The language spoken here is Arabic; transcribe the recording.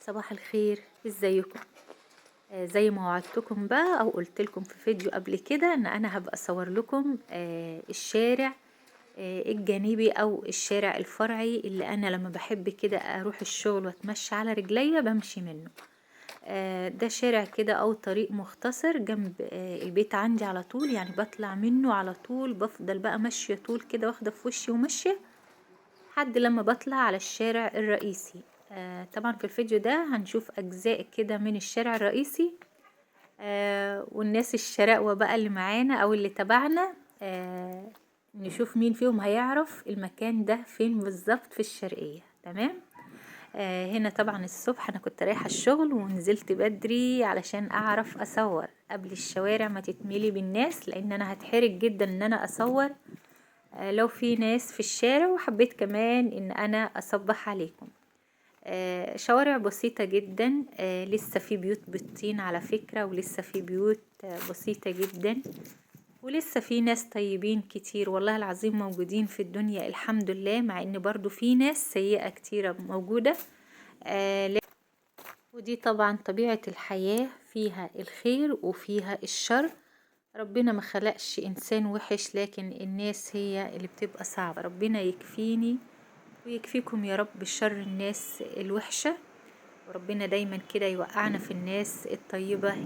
صباح الخير، ازيكم؟ زي ما وعدتكم بقى او قلت لكم في فيديو قبل كده ان انا هبقى اصور لكم الشارع الجانبي او الشارع الفرعي اللي انا لما بحب كده اروح الشغل واتمشى على رجليا بمشي منه. ده شارع كده او طريق مختصر جنب البيت عندي على طول، يعني بطلع منه على طول، بفضل بقى ماشية طول كده واخدة في وشي وماشية لحد لما بطلع على الشارع الرئيسي. طبعا في الفيديو ده هنشوف أجزاء كده من الشارع الرئيسي، والناس الشراقوة بقى اللي معانا أو اللي تبعنا، نشوف مين فيهم هيعرف المكان ده فين بالظبط في الشرقية. تمام. هنا طبعا الصبح أنا كنت رايحة الشغل ونزلت بدري علشان أعرف أصور قبل الشوارع ما تتملي بالناس، لأن أنا هتحرج جدا إن أنا أصور لو في ناس في الشارع، وحبيت كمان ان انا اصبح عليكم. شوارع بسيطة جدا، لسه في بيوت بالطين على فكرة، ولسه في بيوت بسيطة جدا، ولسه في ناس طيبين كتير والله العظيم موجودين في الدنيا الحمد لله، مع ان برضو في ناس سيئة كتيرة موجودة. ودي طبعا طبيعة الحياة، فيها الخير وفيها الشر. ربنا ما خلقش إنسان وحش، لكن الناس هي اللي بتبقى صعبة. ربنا يكفيني ويكفيكم يا رب شر الناس الوحشة، وربنا دايما كده يوقعنا في الناس الطيبة.